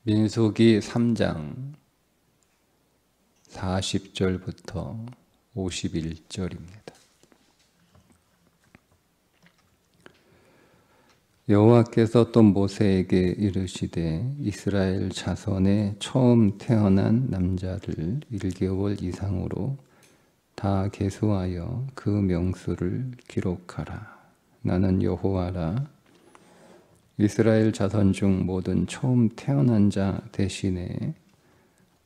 민수기 3장 40절부터 51절입니다. 여호와께서 또 모세에게 이르시되 이스라엘 자손의 처음 태어난 남자를 1개월 이상으로 다 계수하여 그 명수를 기록하라. 나는 여호와라. 이스라엘 자손 중 모든 처음 태어난 자 대신에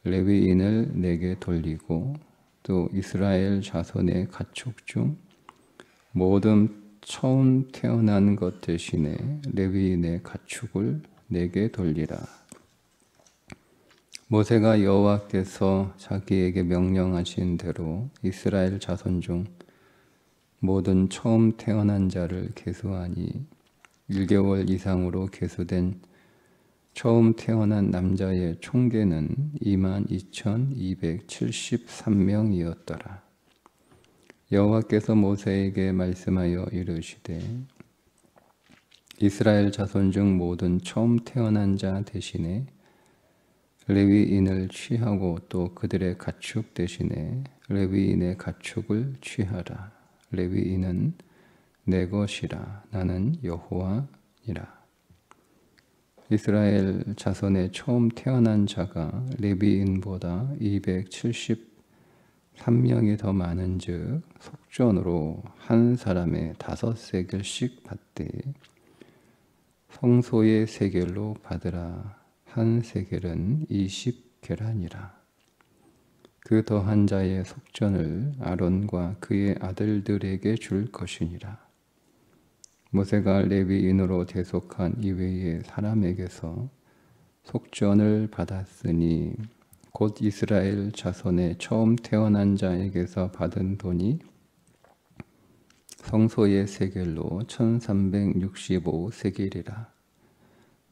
레위인을 내게 돌리고 또 이스라엘 자손의 가축 중 모든 처음 태어난 것 대신에 레위인의 가축을 내게 돌리라. 모세가 여호와께서 자기에게 명령하신 대로 이스라엘 자손 중 모든 처음 태어난 자를 계수하니 1개월 이상으로 계수된 처음 태어난 남자의 총계는 22,273명이었더라. 여호와께서 모세에게 말씀하여 이르시되 이스라엘 자손 중 모든 처음 태어난 자 대신에 레위인을 취하고 또 그들의 가축 대신에 레위인의 가축을 취하라. 레위인은 내 것이라. 나는 여호와니라. 이스라엘 자손의 처음 태어난 자가 레위인보다 273명이 더 많은즉 속전으로 한 사람의 5세겔씩 받되 성소의 세겔로 받으라. 한 세겔은 20계란이라. 그 더한 자의 속전을 아론과 그의 아들들에게 줄 것이니라. 모세가 레위인으로 대속한 이외의 사람에게서 속전을 받았으니 곧 이스라엘 자손의 처음 태어난 자에게서 받은 돈이 성소의 세겔로 1365세겔이라.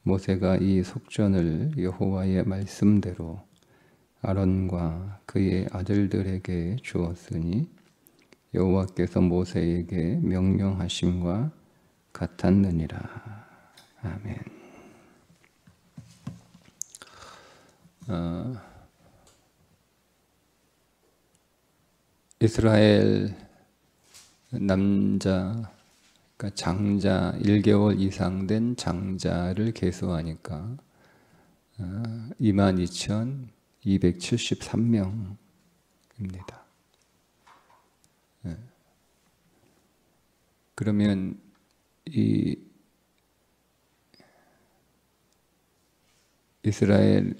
모세가 이 속전을 여호와의 말씀대로 아론과 그의 아들들에게 주었으니 여호와께서 모세에게 명령하심과 같았느니라. 아멘. 이스라엘 남자, 그러니까 장자 1개월 이상 된 장자를 계수하니까 22,273명입니다. 그러면 이 이스라엘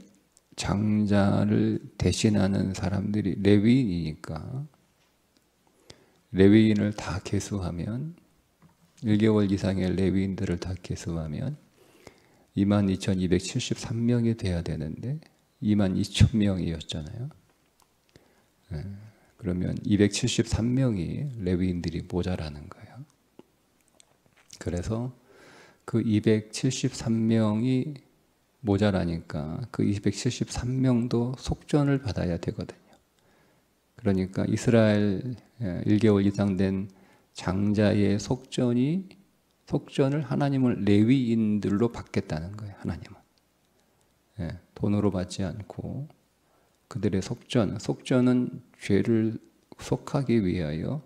장자를 대신하는 사람들이 레위인이니까 레위인을 다 계수하면 1개월 이상의 레위인들을 다 계수하면 22,273명이 돼야 되는데 22,000명이었잖아요. 그러면 273명이 레위인들이 모자라는 거예요. 그래서 그 273명이 모자라니까 그 273명도 속전을 받아야 되거든요. 그러니까 이스라엘 1개월 이상 된 장자의 속전을 하나님은 레위인들로 받겠다는 거예요. 하나님은 돈으로 받지 않고 그들의 속전은 죄를 속하기 위하여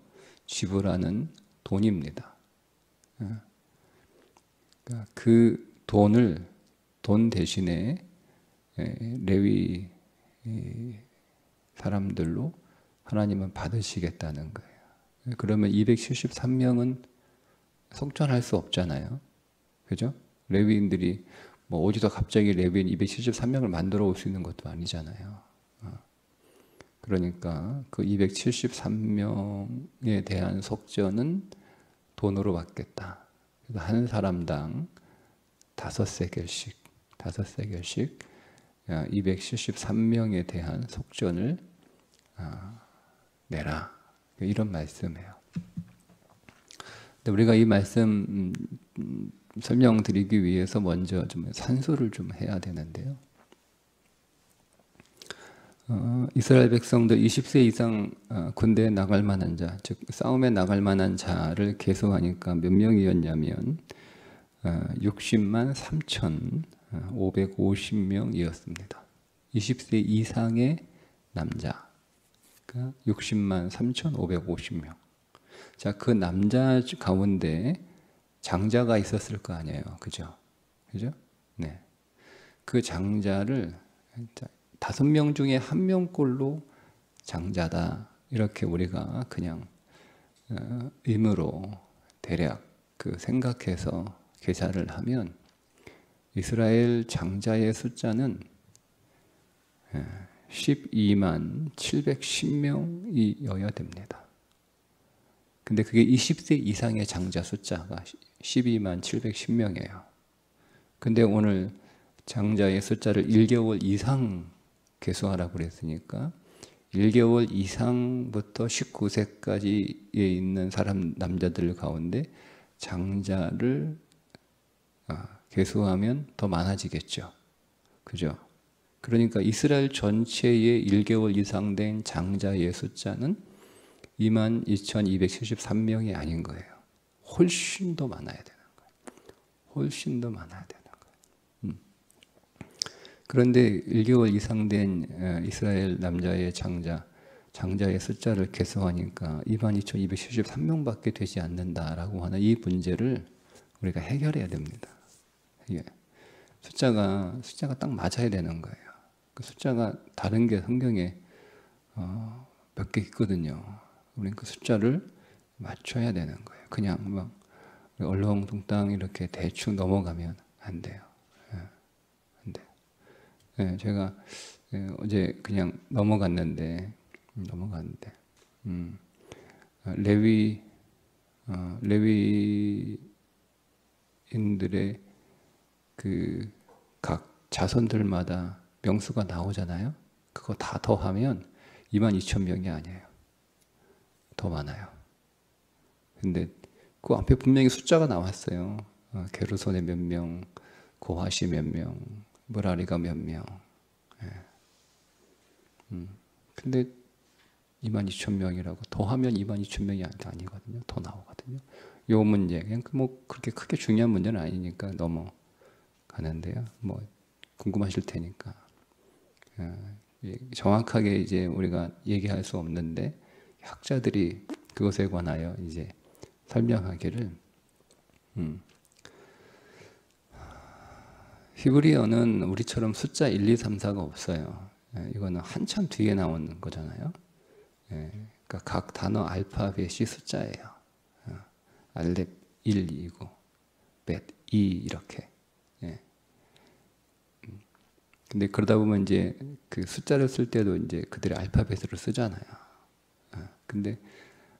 지불하는 돈입니다. 그러니까 그 돈 대신에 레위 사람들로 하나님은 받으시겠다는 거예요. 그러면 273명은 속전할 수 없잖아요. 그죠? 레위인들이 뭐 어디서 갑자기 레위인 273명을 만들어 올 수 있는 것도 아니잖아요. 그러니까 그 273명에 대한 속전은 돈으로 받겠다. 그래서 한 사람당 5세겔씩 273명에 대한 속전을 내라. 이런 말씀이에요. 근데 우리가 이 말씀 설명드리기 위해서 먼저 좀 산수를 좀 해야 되는데요. 이스라엘 백성들 20세 이상 군대에 나갈 만한 자, 즉 싸움에 나갈 만한 자를 계수하니까 몇 명이었냐면 60만 3천 550명이었습니다. 20세 이상의 남자가 60만 3,550명. 자, 그 남자 가운데 장자가 있었을 거 아니에요. 그죠? 그죠? 네. 그 장자를 5명 중에 1명꼴로 장자다. 이렇게 우리가 그냥 의무로 대략 그 생각해서 계산을 하면 이스라엘 장자의 숫자는 12만 710명이어야 됩니다. 근데 그게 20세 이상의 장자 숫자가 12만 710명이에요. 근데 오늘 장자의 숫자를 1개월 이상 계수하라고 그랬으니까 1개월 이상부터 19세까지에 있는 사람 남자들 가운데 장자를 계수하면 더 많아지겠죠. 그죠? 그러니까 이스라엘 전체의 1개월 이상 된 장자의 숫자는 22,273명이 아닌 거예요. 훨씬 더 많아야 되는 거예요. 훨씬 더 많아야 되는 거예요. 그런데 1개월 이상 된 이스라엘 남자의 장자의 숫자를 계수하니까 22,273명밖에 되지 않는다라고 하는 이 문제를 우리가 해결해야 됩니다. 예. 숫자가 딱 맞아야 되는 거예요. 그 숫자가 다른 게 성경에 몇 개 있거든요. 우리는 그 숫자를 맞춰야 되는 거예요. 그냥 막 얼렁뚱땅 이렇게 대충 넘어가면 안 돼요. 예. 안 돼요. 예, 제가 어제 그냥 넘어갔는데 레위인들의 그 각 자손들마다 명수가 나오잖아요. 그거 다 더하면 22,000명이 아니에요. 더 많아요. 근데 그 앞에 분명히 숫자가 나왔어요. 게르손의 몇 명, 고하시 몇 명, 무라리가 몇 명. 예. 근데 22,000명이라고 더하면 22,000명이 아니거든요. 더 나오거든요. 요 문제 그냥 뭐 그렇게 크게 중요한 문제는 아니니까 넘어가는데요. 뭐 궁금하실 테니까 정확하게 이제 우리가 얘기할 수 없는데 학자들이 그것에 관하여 이제 설명하기를 히브리어는 우리처럼 숫자 1, 2, 3, 4가 없어요. 이거는 한참 뒤에 나오는 거잖아요. 그러니까 각 단어 알파벳이 숫자예요. 알렙 1, 2고 벳 2 이렇게. 근데 그러다 보면 이제 그 숫자를 쓸 때도 이제 그들의 알파벳으로 쓰잖아요. 근데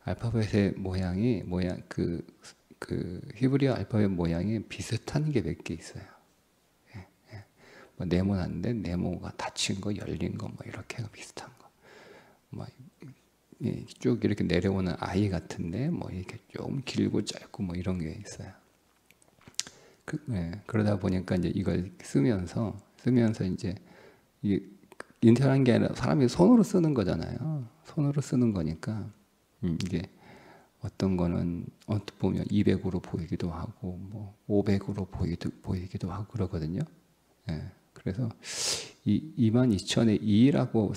알파벳의 모양이 그 히브리어 알파벳 모양이 비슷한 게 몇 개 있어요. 뭐 네모난데 네모가 닫힌 거, 열린 거, 뭐 이렇게 비슷한 거. 뭐 쭉 이렇게 내려오는 아이 같은데 뭐 이렇게 좀 길고 짧고 뭐 이런 게 있어요. 그러다 보니까 이제 이걸 쓰면서 이제 이게 인터넷한 게 아니라 사람이 손으로 쓰는 거잖아요. 손으로 쓰는 거니까 이게 어떤 거는 어떻게 보면 200으로 보이기도 하고 뭐 500으로 보이기도 하고 그러거든요. 그래서 이 22,000에 2라고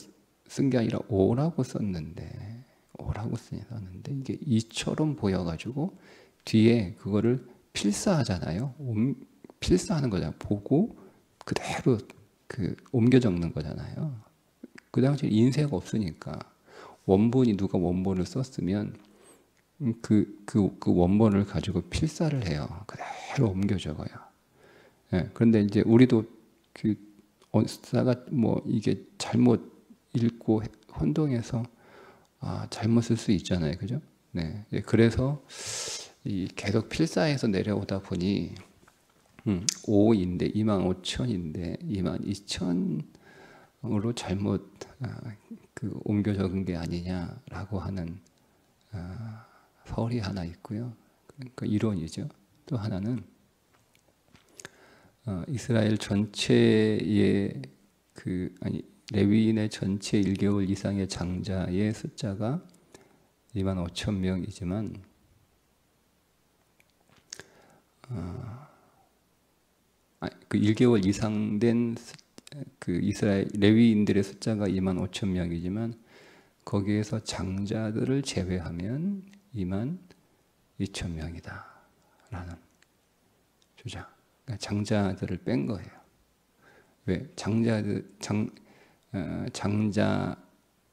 쓴 게 아니라 5라고 썼는데 이게 2처럼 보여가지고 뒤에 그거를 필사하잖아요. 필사하는 거잖아요. 보고 그대로 옮겨 적는 거잖아요. 그 당시에 인쇄가 없으니까 누가 원본을 썼으면 그 원본을 가지고 필사를 해요. 그대로 옮겨 적어요. 그런데 이제 우리도 숫자가 뭐 이게 잘못 읽고 혼동해서 잘못 쓸 수 있잖아요, 그죠? 네. 그래서 계속 필사해서 내려오다 보니 5인데 25,000인데 22,000으로 잘못 옮겨 적은 게 아니냐라고 하는 설이 하나 있고요. 그러니까 이론이죠. 또 하나는 이스라엘 전체의 레위인의 전체 1개월 이상의 장자의 숫자가 25,000명이지만 그 1개월 이상 된 그 이스라엘 레위인들의 숫자가 2만 5천 명이지만 거기에서 장자들을 제외하면 2만 2천 명이다 라는 주장. 그러니까 장자들을 뺀 거예요. 왜?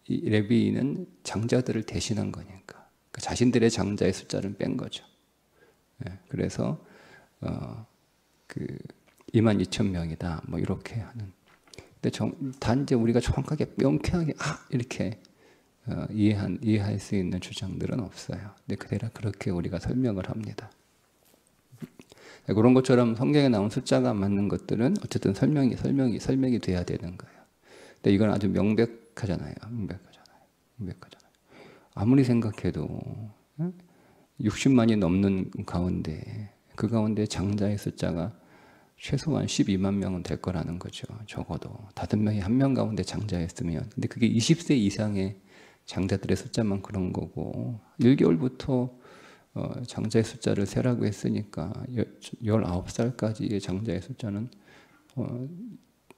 레위인은 장자들을 대신한 거니까. 그러니까 자신들의 장자의 숫자를 뺀 거죠. 그래서 그 2만 2천 명이다 뭐 이렇게 하는. 근데 단지 우리가 정확하게 명쾌하게 이렇게 이해할 수 있는 주장들은 없어요. 근데 그대로 그렇게 우리가 설명을 합니다. 그런 것처럼 성경에 나온 숫자가 안 맞는 것들은 어쨌든 설명이 돼야 되는 거예요. 근데 이건 아주 명백하잖아요. 아무리 생각해도 60만이 넘는 가운데 그 가운데 장자의 숫자가 최소한 12만 명은 될 거라는 거죠. 적어도 5명이 1명 가운데 장자였으면. 근데 그게 20세 이상의 장자들의 숫자만 그런 거고 1개월부터 장자의 숫자를 세라고 했으니까 19살까지의 장자의 숫자는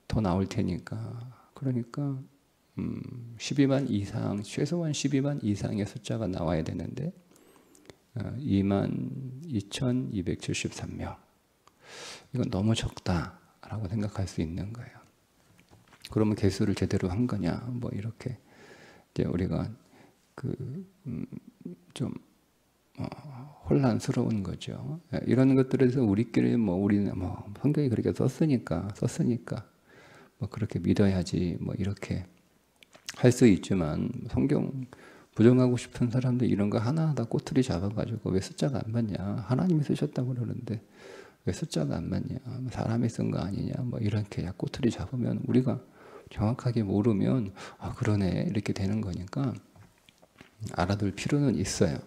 더 나올 테니까. 그러니까 12만 이상, 최소한 12만 이상의 숫자가 나와야 되는데 22,273명. 이건 너무 적다라고 생각할 수 있는 거예요. 그러면 개수를 제대로 한 거냐? 뭐 이렇게 이제 우리가 좀 혼란스러운 거죠. 이런 것들에서 우리끼리 우리는 성경이 그렇게 썼으니까 뭐 그렇게 믿어야지 뭐 이렇게 할 수 있지만 성경 부정하고 싶은 사람들 이런 거 하나하나 꼬투리 잡아가지고 왜 숫자가 안 맞냐? 하나님이 쓰셨다고 그러는데 왜 숫자가 안 맞냐? 사람이 쓴 거 아니냐? 뭐 이렇게 꼬투리 잡으면 우리가 정확하게 모르면 그러네 이렇게 되는 거니까 알아둘 필요는 있어요.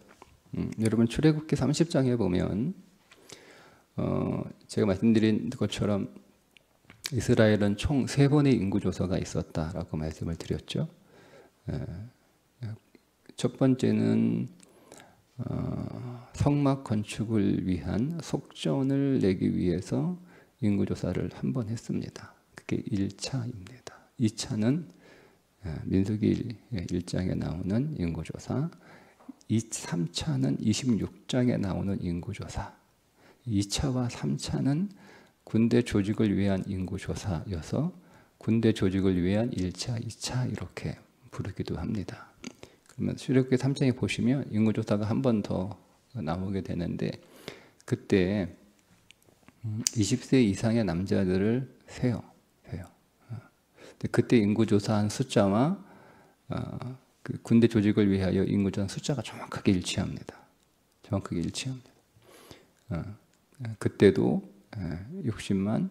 여러분 출애굽기 30장에 보면 제가 말씀드린 것처럼 이스라엘은 총 3번의 인구조사가 있었다라고 말씀을 드렸죠. 첫 번째는 성막 건축을 위한 속전을 내기 위해서 인구조사를 한 번 했습니다. 그게 1차입니다. 2차는 민수기 1장에 나오는 인구조사, 3차는 26장에 나오는 인구조사, 2차와 3차는 군대 조직을 위한 인구조사여서 군대 조직을 위한 1차, 2차 이렇게 부르기도 합니다. 그러면 출애굽기 3장에 보시면 인구조사가 한 번 더 나오게 되는데 그때 20세 이상의 남자들을 세요. 그때 인구조사한 숫자와 그 군대 조직을 위하여 인구조사한 숫자가 정확하게 일치합니다. 그때도 60만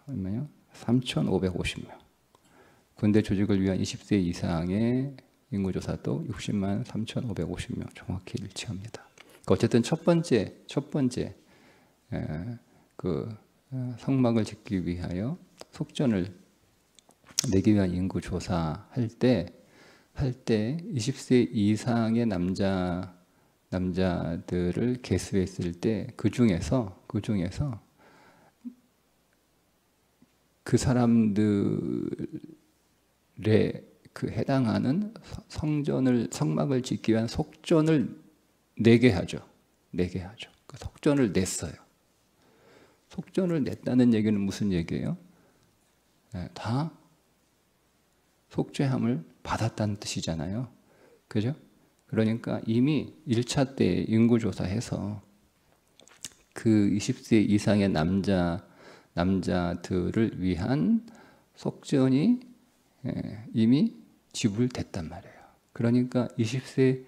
얼마요? 3,550명. 군대 조직을 위한 20세 이상의 인구조사도 60만 3,550명 정확히 일치합니다. 어쨌든 첫 번째 그 성막을 짓기 위하여 속전을 내기 위한 인구조사 할 때 20세 이상의 남자들을 계수했을 때 그 중에서 그 사람들의 그 해당하는 성막을 짓기 위한 속전을 내게 하죠. 그 속전을 냈어요. 속전을 냈다는 얘기는 무슨 얘기예요? 다 속죄함을 받았다는 뜻이잖아요. 그죠? 그러니까 이미 1차 때 인구조사해서 그 20세 이상의 남자들을 위한 속전이 이미 지불됐단 말이에요. 그러니까 20세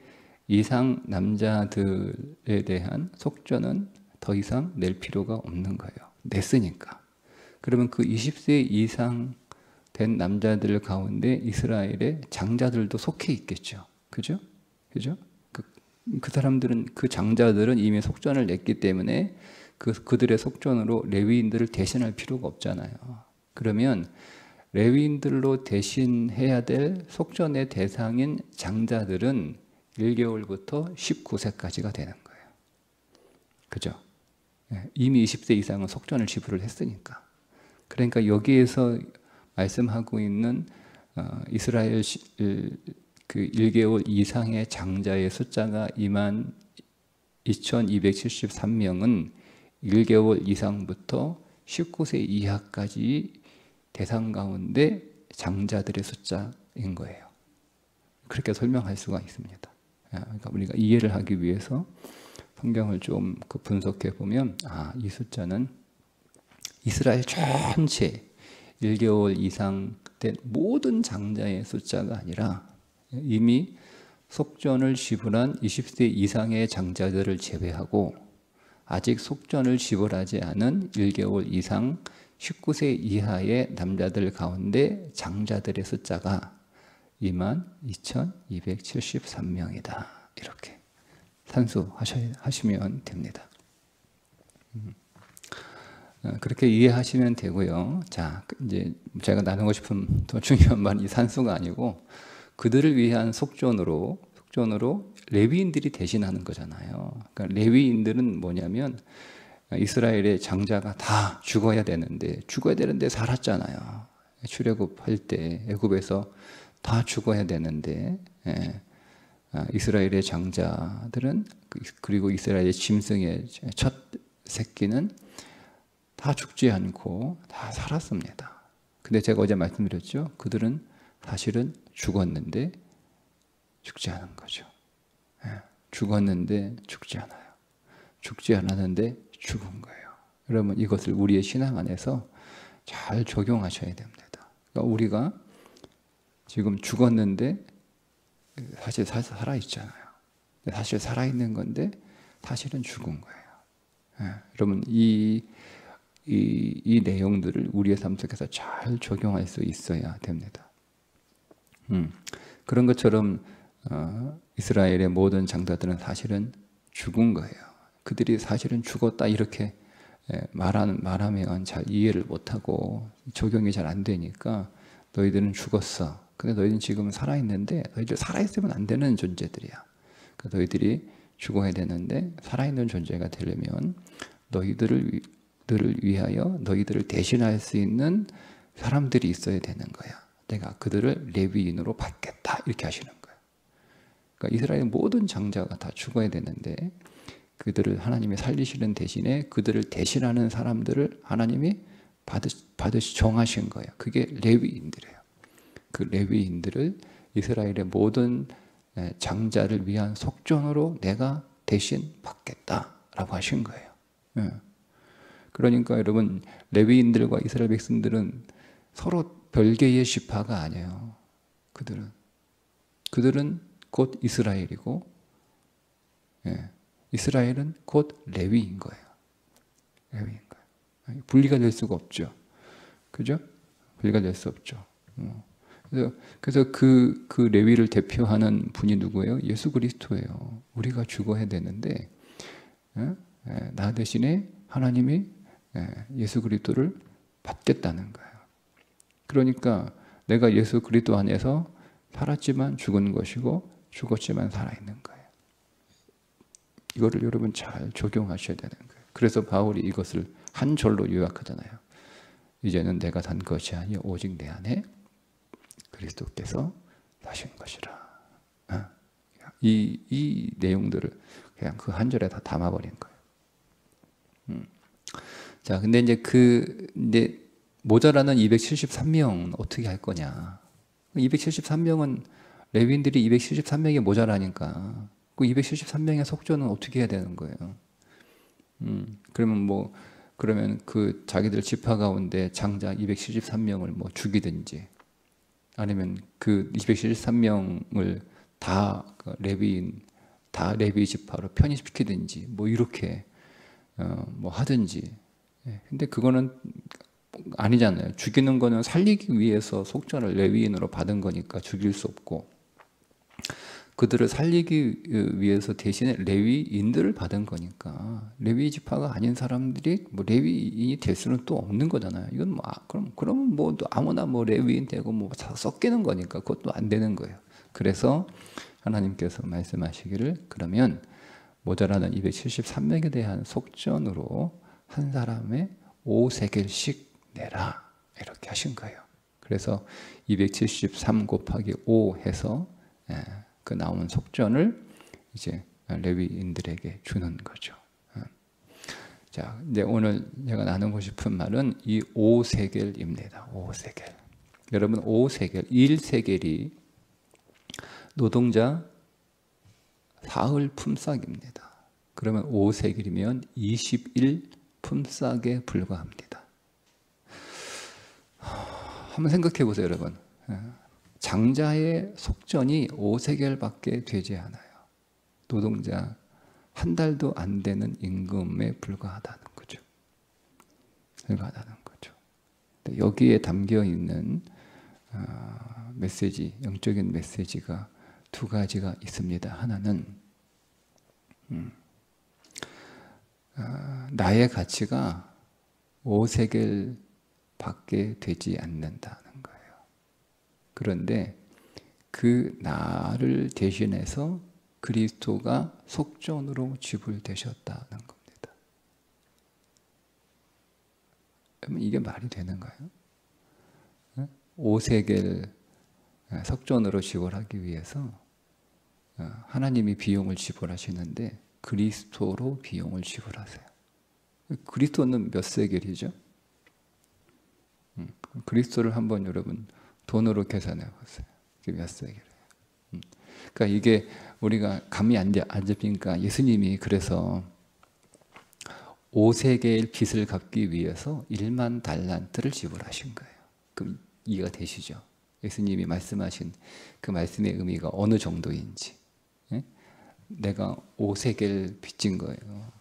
이상 남자들에 대한 속전은 더 이상 낼 필요가 없는 거예요. 냈으니까. 그러면 그 20세 이상 된 남자들 가운데 이스라엘의 장자들도 속해 있겠죠. 그죠? 그 사람들은, 그 장자들은 이미 속전을 냈기 때문에 그들의 속전으로 레위인들을 대신할 필요가 없잖아요. 그러면 레위인들로 대신해야 될 속전의 대상인 장자들은 1개월부터 19세까지가 되는 거예요. 그죠? 이미 20세 이상은 속전을 지불을 했으니까. 그러니까 여기에서 말씀하고 있는 이스라엘 그 1개월 이상의 장자의 숫자가 22,273명은 1개월 이상부터 19세 이하까지 대상 가운데 장자들의 숫자인 거예요. 그렇게 설명할 수가 있습니다. 그러니까 우리가 이해를 하기 위해서 성경을 좀 분석해 보면, 이 숫자는 이스라엘 전체 1개월 이상 된 모든 장자의 숫자가 아니라 이미 속전을 지불한 20세 이상의 장자들을 제외하고 아직 속전을 지불하지 않은 1개월 이상 19세 이하의 남자들 가운데 장자들의 숫자가 22,273명이다. 이렇게 산수하시면 됩니다. 그렇게 이해하시면 되고요. 자, 이제 제가 나누고 싶은 더 중요한 말은 이 산수가 아니고 그들을 위한 속전으로 레위인들이 대신하는 거잖아요. 그러니까 레위인들은 뭐냐면 이스라엘의 장자가 다 죽어야 되는데 살았잖아요. 출애굽할 때 애굽에서 다 죽어야 되는데 이스라엘의 장자들은, 그리고 이스라엘의 짐승의 첫 새끼는 다 죽지 않고 다 살았습니다. 근데 제가 어제 말씀드렸죠. 그들은 사실은 죽었는데 죽지 않은 거죠. 죽었는데 죽지 않아요. 죽지 않았는데 죽은 거예요. 여러분, 이것을 우리의 신앙 안에서 잘 적용하셔야 됩니다. 그러니까 우리가 지금 죽었는데 사실 살아있잖아요. 사실 살아있는 건데 사실은 죽은 거예요. 여러분, 이 내용들을 우리의 삶 속에서 잘 적용할 수 있어야 됩니다. 그런 것처럼 이스라엘의 모든 장자들은 사실은 죽은 거예요. 그들이 사실은 죽었다 이렇게 말하면 잘 이해를 못하고 적용이 잘 안 되니까 너희들은 죽었어. 근데 너희들은 지금 살아있는데 너희들 살아있으면 안 되는 존재들이야. 그러니까 너희들이 죽어야 되는데 살아있는 존재가 되려면 너희들을 위하여 너희들을 대신할 수 있는 사람들이 있어야 되는 거야. 내가 그들을 레위인으로 받겠다 이렇게 하시는 거예요. 그러니까 이스라엘 모든 장자가 다 죽어야 되는데 그들을 하나님이 살리시는 대신에 그들을 대신하는 사람들을 하나님이 정하신 거예요. 그게 레위인들이에요. 그 레위인들을 이스라엘의 모든 장자를 위한 속전으로 내가 대신 받겠다라고 하신 거예요. 그러니까 여러분, 레위인들과 이스라엘 백성들은 서로 별개의 지파가 아니에요. 그들은 곧 이스라엘이고, 이스라엘은 곧 레위인 거예요. 레위인 거예요. 분리가 될 수가 없죠. 그죠? 분리가 될 수 없죠. 그래서 그 레위를 대표하는 분이 누구예요? 예수 그리스도예요. 우리가 죽어야 되는데 나 대신에 하나님이 예수 그리스도를 받겠다는 거예요. 그러니까 내가 예수 그리스도 안에서 살았지만 죽은 것이고 죽었지만 살아있는 거예요. 이거를 여러분 잘 적용하셔야 되는 거예요. 그래서 바울이 이것을 한 절로 요약하잖아요. 이제는 내가 산 것이 아니 오직 내 안에 그리스도께서 사신 것이라. 이 내용들을 그냥 그 한 절에 다 담아버린 거예요. 자, 근데 이제 모자라는 273명 어떻게 할 거냐? 273명은 레위인들이 273명이 모자라니까 그 273명의 속전은 어떻게 해야 되는 거예요? 그러면 그 자기들 지파 가운데 장자 273명을 뭐 죽이든지 아니면 그 273명을 다 레위 지파로 편입시키든지 뭐 이렇게 뭐 하든지. 근데 그거는 아니잖아요. 죽이는 거는 살리기 위해서 속전을 레위인으로 받은 거니까 죽일 수 없고, 그들을 살리기 위해서 대신에 레위인들을 받은 거니까 레위 지파가 아닌 사람들이 뭐 레위인이 될 수는 또 없는 거잖아요. 이건 뭐 그럼 뭐 아무나 뭐 레위인 되고 뭐 섞이는 거니까 그것도 안 되는 거예요. 그래서 하나님께서 말씀하시기를 그러면 모자라는 273명에 대한 속전으로 한 사람의 5세겔씩 내라 이렇게 하신 거예요. 그래서 273 곱하기 5 해서 그 나온 속전을 이제 레위인들에게 주는 거죠. 자, 이제 오늘 제가 나누고 싶은 말은 이 5세겔입니다. 5세겔. 여러분 5세겔, 1세겔이 노동자 사흘 품삯입니다. 그러면 5세겔이면 21 품삯에 불과합니다. 한번 생각해 보세요, 여러분. 장자의 속전이 5세겔밖에 되지 않아요. 노동자 한 달도 안 되는 임금에 불과하다는 거죠. 불과하다는 거죠. 여기에 담겨 있는 메시지, 영적인 메시지가 두 가지가 있습니다. 하나는 나의 가치가 5세겔 밖에 되지 않는다는 거예요. 그런데 그 나를 대신해서 그리스도가 속전으로 지불되셨다는 겁니다. 그러면 이게 말이 되는가요? 5세겔 속전으로 지불하기 위해서 하나님이 비용을 지불하시는데 그리스도로 비용을 지불하세요. 그리스도는 몇 세겔이죠? 그리스도를 한번 여러분 돈으로 계산해 보세요. 그게 몇 세겔이에요? 그러니까 이게 우리가 감이 안 잡히니까 예수님이 그래서 5세겔 빚을 갚기 위해서 1만 달란트를 지불하신 거예요. 그럼 이해가 되시죠? 예수님이 말씀하신 그 말씀의 의미가 어느 정도인지. 내가 5세겔 빚진 거예요.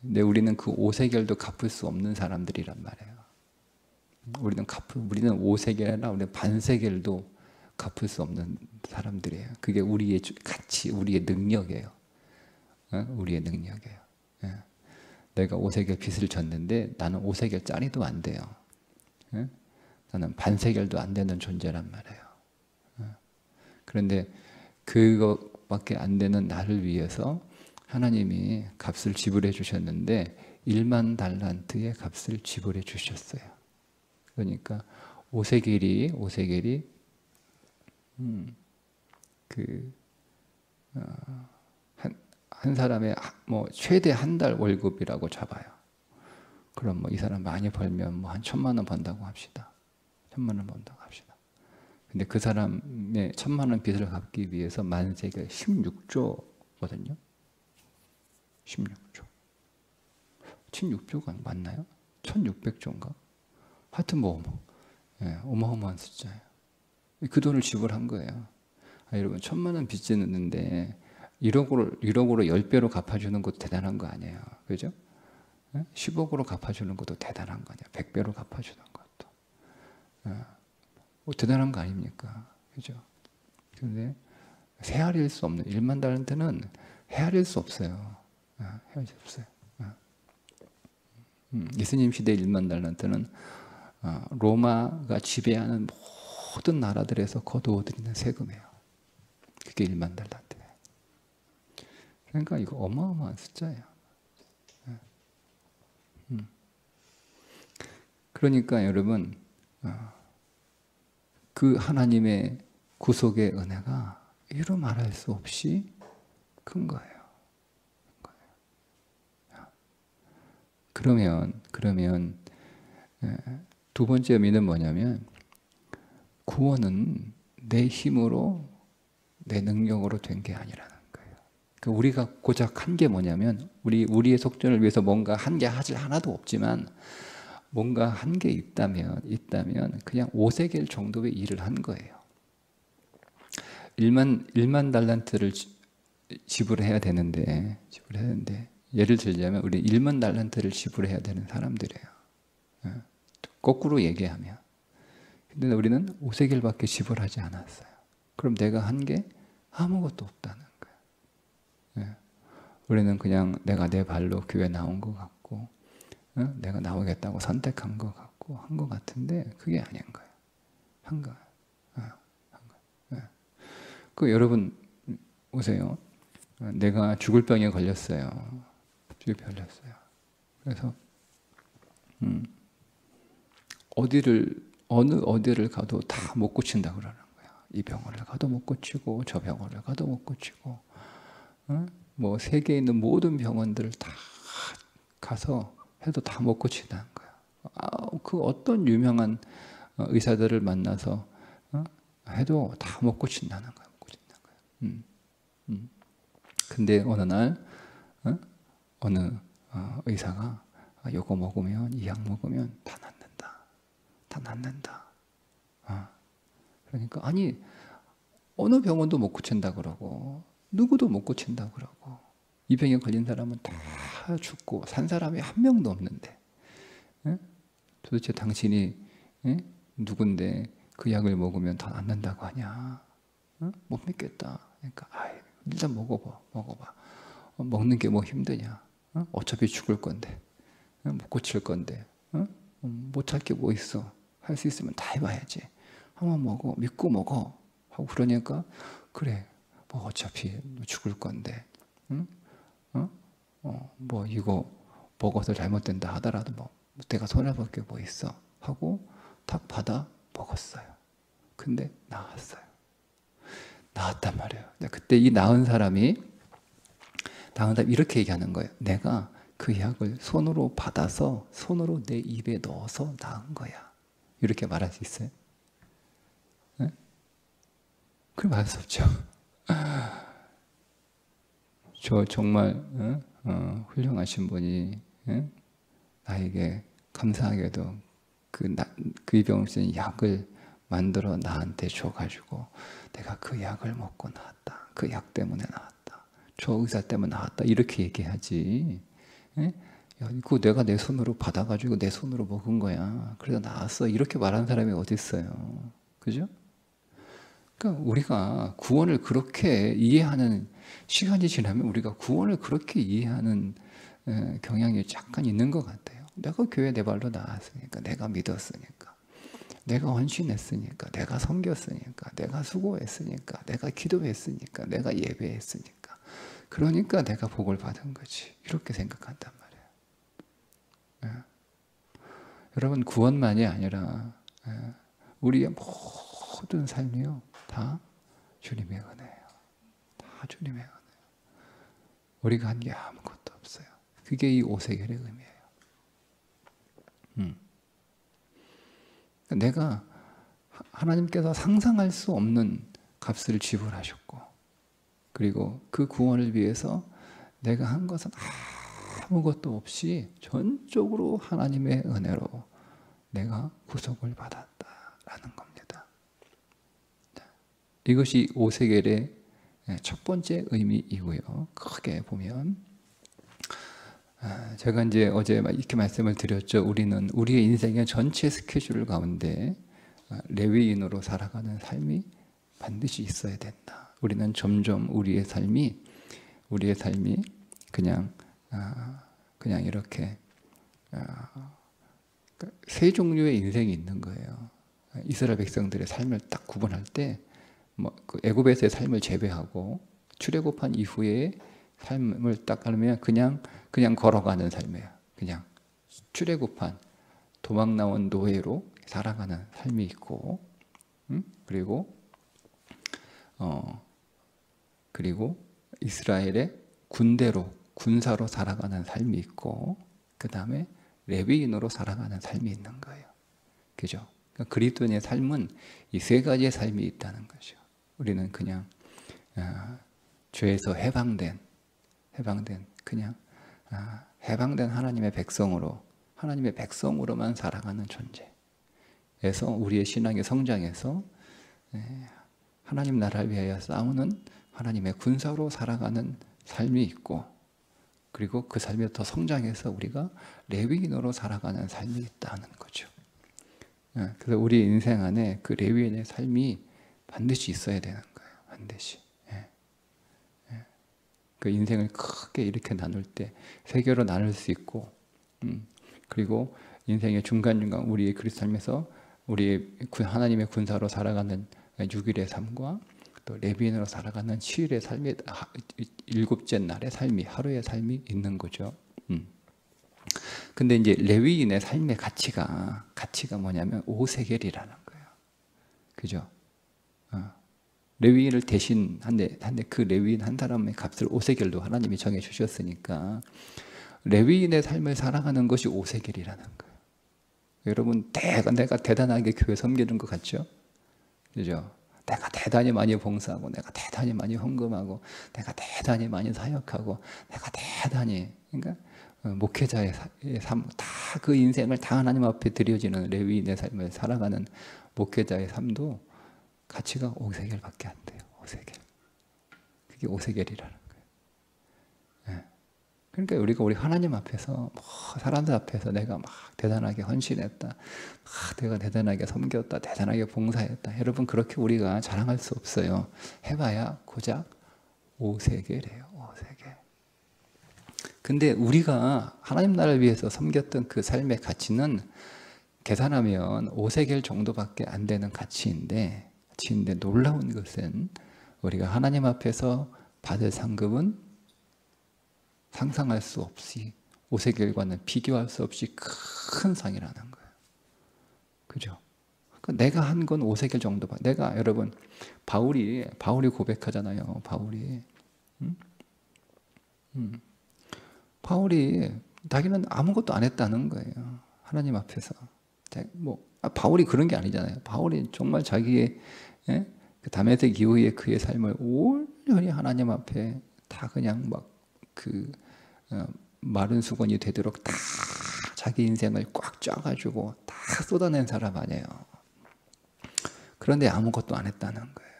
근데 우리는 그 5세겔도 갚을 수 없는 사람들이란 말이에요. 우리는 5세겔이나 우리는 반세겔도 갚을 수 없는 사람들이에요. 그게 우리의 가치, 우리의 능력이에요. 우리의 능력이에요. 내가 5세겔 빚을 졌는데 나는 5세겔짜리도 안 돼요. 나는 반세겔도 안 되는 존재란 말이에요. 그런데 그것밖에 안 되는 나를 위해서 하나님이 값을 지불해 주셨는데 1만 달란트의 값을 지불해 주셨어요. 그러니까 5세겔이 한 사람의 뭐 최대 한 달 월급이라고 잡아요. 그럼 뭐 이 사람 많이 벌면 뭐 한 1,000만 원 번다고 합시다. 1,000만 원 번다고 합시다. 근데 그 사람의 1,000만 원 빚을 갚기 위해서 만세겔 16조거든요. 16조. 16조가 맞나요? 1,600조인가? 하여튼 어마어마한 숫자예요. 그 돈을 지불한 거예요. 여러분 1,000만 원 빚지는데 1억으로 10배로 갚아주는 것도 대단한 거 아니에요. 그죠? 10억으로 갚아주는 것도 대단한 거 아니에요. 100배로 갚아주는 것도. 대단한 거 아닙니까? 그죠? 그런데 헤아릴 수 없는 1만 달란트는 헤아릴 수 없어요. 헤아릴 수 없어요. 예수님 시대 1만 달란트는 로마가 지배하는 모든 나라들에서 거두어들이는 세금이에요. 그게 1만 달란트예요. 그러니까 이거 어마어마한 숫자예요. 그러니까 여러분 그 하나님의 구속의 은혜가 이루 말할 수 없이 큰 거예요. 그러면 두 번째 의미는 뭐냐면 구원은 내 힘으로 내 능력으로 된 게 아니라는 거예요. 그러니까 우리가 고작 한 게 뭐냐면 우리의 속전을 위해서 뭔가 한 게 하나도 없지만 뭔가 한 게 있다면 그냥 5세겔 정도의 일을 한 거예요. 1만 달란트를 지불해야 되는데 예를 들자면 우리 1만 달란트를 지불해야 되는 사람들이에요. 거꾸로 얘기하면. 근데 우리는 5세겔밖에 지불하지 않았어요. 그럼 내가 한 게 아무것도 없다는 거예요. 우리는 그냥 내가 내 발로 교회 나온 것 같고 내가 나오겠다고 선택한 것 같고 한 것 같은데 그게 아닌 거예요. 한 거예요. 그 여러분 보세요. 내가 죽을 병에 걸렸어요. 죽을 병에 걸렸어요. 그래서 어느 어디를 가도 다 못 고친다 그러는 거야. 이 병원을 가도 못 고치고 저 병원을 가도 못 고치고, 뭐 세계에 있는 모든 병원들을 다 가서 해도 다 못 고친다는 거야. 그 어떤 유명한 의사들을 만나서 해도 다 못 고친다는 거야. 못 고친다는 거야. 근데 어느 날 어느 의사가 요거 먹으면, 이 약 먹으면 다 낫는다. 다 낫는다. 그러니까 아니 어느 병원도 못 고친다 그러고 누구도 못 고친다 그러고 이 병에 걸린 사람은 다 죽고 산 사람이 한 명도 없는데, 도대체 당신이 누군데 그 약을 먹으면 다 낫는다고 하냐? 못 믿겠다. 그러니까 일단 먹어봐. 먹는 게 뭐 힘드냐? 어차피 죽을 건데, 못 고칠 건데, 못 할 게 뭐 있어? 할 수 있으면 다 해봐야지. 한번 먹어, 믿고 먹어 하고 그러니까 그래, 뭐 어차피 죽을 건데, 뭐 이거 먹어서 잘못된다 하더라도 뭐 내가 손해볼 게 뭐 있어 하고 탁 받아 먹었어요. 근데 나았어요. 나았단 말이에요. 그때 이 나은 사람이 이렇게 얘기하는 거예요. 내가 그 약을 손으로 받아서 손으로 내 입에 넣어서 나은 거야. 이렇게 말할 수 있어요? 네? 그럼 말할 수 없죠. 저 정말 훌륭하신 분이 나에게 감사하게도 그 이병옥 약을 만들어 나한테 줘가지고 내가 그 약을 먹고 나았다. 그 약 때문에 나았다. 저 의사 때문에 나았다. 이렇게 얘기하지. 야, 이거 내가 내 손으로 받아가지고 내 손으로 먹은 거야. 그래서 나았어. 이렇게 말하는 사람이 어디 있어요? 그죠? 그러니까 우리가 구원을 그렇게 이해하는 시간이 지나면 우리가 구원을 그렇게 이해하는 경향이 잠깐 있는 것 같아요. 내가 교회 내 발로 나왔으니까, 내가 믿었으니까, 내가 헌신했으니까, 내가 섬겼으니까, 내가 수고했으니까, 내가 기도했으니까, 내가 예배했으니까, 그러니까 내가 복을 받은 거지. 이렇게 생각한단 말이에요. 여러분, 구원만이 아니라 우리의 모든 삶이요 다 주님의 은혜예요. 다 주님의 은혜예요. 우리가 한 게 아무것도 없어요. 그게 이 오세겔의 의미예요. 내가 하나님께서 상상할 수 없는 값을 지불하셨고, 그리고 그 구원을 위해서 내가 한 것은 아무것도 없이 전적으로 하나님의 은혜로 내가 구속을 받았다라는 겁니다. 이것이 오세겔의 첫 번째 의미이고요. 크게 보면 제가 이제 어제 이렇게 말씀을 드렸죠. 우리는 우리의 인생의 전체 스케줄 가운데 레위인으로 살아가는 삶이 반드시 있어야 된다. 우리는 점점 우리의 삶이 그냥 이렇게 세 종류의 인생이 있는 거예요. 이스라엘 백성들의 삶을 딱 구분할 때, 그 애굽에서의 삶을 제외하고 출애굽한 이후의 삶을 딱 하면 그냥 걸어가는 삶이에요. 그냥 출애굽한 도망 나온 노예로 살아가는 삶이 있고, 그리고 이스라엘의 군사로 살아가는 삶이 있고, 그 다음에 레위인으로 살아가는 삶이 있는 거예요. 그죠? 그러니까 그리스도인의 삶은 이 세 가지의 삶이 있다는 거죠. 우리는 그냥 죄에서 해방된 그냥 해방된 하나님의 백성으로만 살아가는 존재에서 우리의 신앙의 성장에서 하나님 나라를 위하여 싸우는 하나님의 군사로 살아가는 삶이 있고, 그리고 그 삶에 더 성장해서 우리가 레위인으로 살아가는 삶이 있다는 거죠. 그래서 우리 인생 안에 그 레위인의 삶이 반드시 있어야 되는 거예요. 반드시. 그 인생을 크게 이렇게 나눌 때 세 개로 나눌 수 있고, 그리고 인생의 중간중간 우리의 그리스도 삶에서 우리 하나님의 군사로 살아가는 6일의 삶과 또 레위인으로 살아가는 7일의 삶이, 일곱째 날의 삶이, 하루의 삶이 있는 거죠. 근데 이제 레위인의 삶의 가치가 뭐냐면 오세겔이라는 거예요. 그죠? 레위인을 대신한데 그 레위인 한 사람의 값을 오세겔로 하나님이 정해 주셨으니까 레위인의 삶을 살아가는 것이 오세겔이라는 거예요. 여러분, 내가 대단하게 교회 섬기는 것 같죠? 그죠? 내가 대단히 많이 봉사하고, 내가 대단히 많이 헌금하고, 내가 대단히 많이 사역하고, 내가 대단히, 그러니까 목회자의 삶, 다 그 인생을 다 하나님 앞에 드려지는 레위인의 삶을 살아가는 목회자의 삶도 가치가 오세겔밖에 안 돼요. 오세겔. 그게 오세겔이라는 거예요. 예. 그러니까 우리 하나님 앞에서, 사람들 앞에서 내가 막 대단하게 헌신했다, 내가 대단하게 섬겼다, 대단하게 봉사했다, 여러분 그렇게 우리가 자랑할 수 없어요. 해봐야 고작 오세겔이에요. 오세겔. 근데 우리가 하나님 나라를 위해서 섬겼던 그 삶의 가치는 계산하면 오세겔 정도밖에 안 되는 가치인데 놀라운 것은 우리가 하나님 앞에서 받을 상급은 상상할 수 없이, 오세겔과는 비교할 수 없이 큰 상이라는 거예요. 그죠? 그러니까 내가 한 건 오세겔 정도 봐. 내가, 여러분, 바울이 고백하잖아요. 바울이 자기는 아무것도 안 했다는 거예요. 하나님 앞에서. 바울이 그런 게 아니잖아요. 바울이 정말 자기의, 그 다메섹 이후에 그의 삶을 온전히 하나님 앞에 다 그냥 마른 수건이 되도록 다 자기 인생을 꽉 쪄가지고 다 쏟아낸 사람 아니에요. 그런데 아무것도 안 했다는 거예요.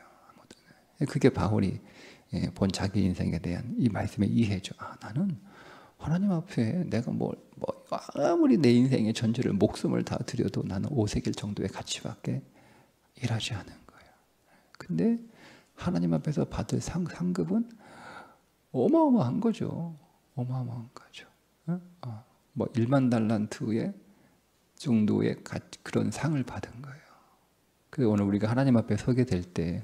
그게 바울이 본 자기 인생에 대한 이 말씀의 이해죠. 나는 하나님 앞에 내가 아무리 내 인생의 전체를, 목숨을 다 드려도 나는 오세겔 정도의 가치밖에 일하지 않은 거예요. 근데 하나님 앞에서 받을 상급은 어마어마한 거죠. 어마어마한 거죠. 1만 달란트의 정도의 그런 상을 받은 거예요. 그래서 오늘 우리가 하나님 앞에 서게 될 때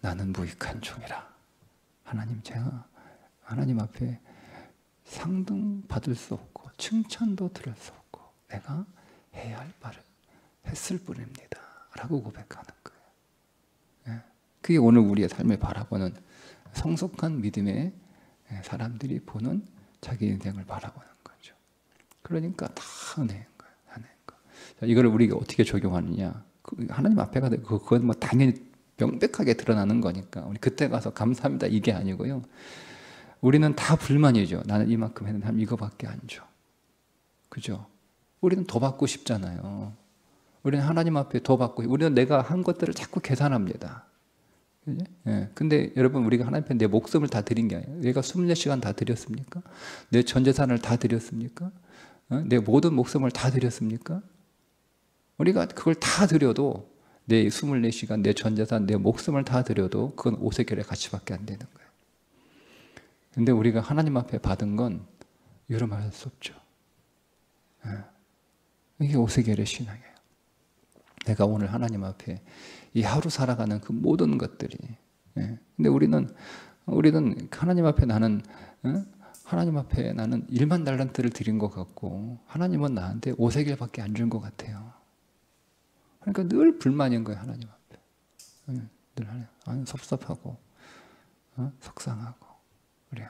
나는 무익한 종이라. 제가 하나님 앞에 상등 받을 수 없고 칭찬도 들을 수 없고 내가 해야 할 바를 했을 뿐입니다 라고 고백하는 거예요. 그게 오늘 우리의 삶을 바라보는 성숙한 믿음의 사람들이 보는 자기 인생을 바라보는 거죠. 그러니까 다 은혜인 거예요. 은혜인 거. 이걸 우리가 어떻게 적용하느냐? 하나님 앞에 가서 그건 당연히 명백하게 드러나는 거니까 우리 그때 가서 감사합니다 이게 아니고요. 우리는 다 불만이죠. 나는 이만큼 했는데 하나님 이거밖에 안 줘. 그죠? 우리는 더 받고 싶잖아요. 우리는 하나님 앞에 더 받고, 우리는 내가 한 것들을 자꾸 계산합니다. 그죠? 근데 여러분, 우리가 하나님 앞에 내 목숨을 다 드린 게 아니에요. 내가 24시간 다 드렸습니까? 내 전 재산을 다 드렸습니까? 내 모든 목숨을 다 드렸습니까? 우리가 그걸 다 드려도, 내 24시간, 내 전 재산, 내 목숨을 다 드려도 그건 오세겔의 가치밖에 안 되는 거예요. 근데 우리가 하나님 앞에 받은 건 이루 말할 수 없죠. 이게 오세겔의 신앙이에요. 내가 오늘 하나님 앞에 이 하루 살아가는 그 모든 것들이. 근데 우리는 하나님 앞에 나는 1만 달란트를 드린 것 같고 하나님은 나한테 오세겔밖에 안 준 것 같아요. 그러니까 늘 불만인 거예요. 하나님 앞에. 늘 섭섭하고 속상하고. 우리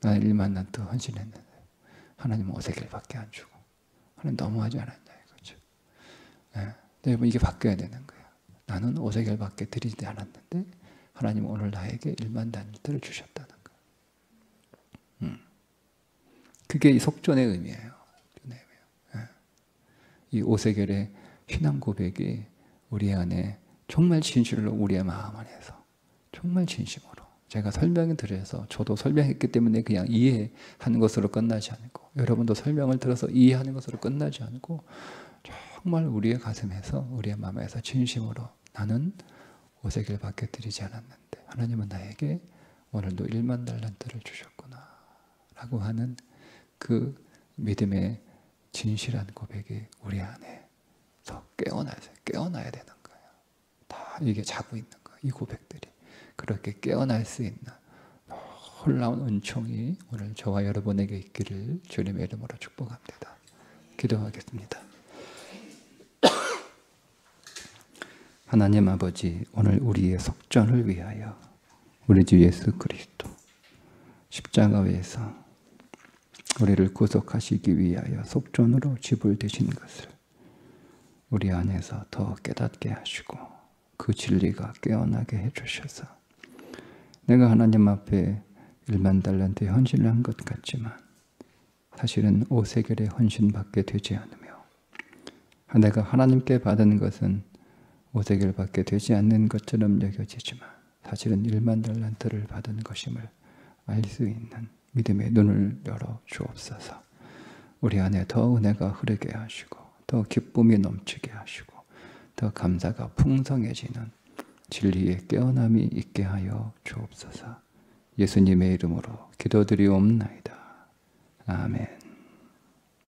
나는 1만 달란트 헌신했는데 하나님은 오세겔밖에 안 주고. 하나님 너무하지 않았냐 이거죠. 여러분, 이게 바뀌어야 되는 거예요. 나는 오세겔밖에 드리지 않았는데 하나님은 오늘 나에게 1만 달란트를 주셨다는 거예요. 그게 이 속전의 의미예요. 이 오세겔의 신앙 고백이 우리 안에 정말 진실로 우리의 마음 안에서 정말 진심으로, 제가 설명을 드려서 저도 설명했기 때문에 그냥 이해하는 것으로 끝나지 않고, 여러분도 설명을 들어서 이해하는 것으로 끝나지 않고 정말 우리의 가슴에서, 우리의 마음에서 진심으로 나는 오세겔밖에 드리지 않았는데 하나님은 나에게 오늘도 1만 달란트를 주셨구나 라고 하는 그 믿음의 진실한 고백이 우리 안에서 깨어나야 되는 거예요. 이게 자고 있는 거예요. 이 고백들이 그렇게 깨어날 수 있는 놀라운 은총이 오늘 저와 여러분에게 있기를 주님의 이름으로 축복합니다. 기도하겠습니다. 하나님 아버지, 오늘 우리의 속전을 위하여 우리 주 예수 그리스도 십자가에서 우리를 구속하시기 위하여 속전으로 지불되신 것을 우리 안에서 더 깨닫게 하시고 그 진리가 깨어나게 해주셔서 내가 하나님 앞에 1만 달란트에 헌신을 한 것 같지만 사실은 5세겔에 헌신받게 되지 않으며 내가 하나님께 받은 것은 5세겔밖에 되지 않는 것처럼 여겨지지만 사실은 1만 달란트를 받은 것임을 알 수 있는 믿음의 눈을 열어 주옵소서. 우리 안에 더 은혜가 흐르게 하시고 더 기쁨이 넘치게 하시고 더 감사가 풍성해지는 진리의 깨어남이 있게 하여 주옵소서. 예수님의 이름으로 기도드리옵나이다. 아멘.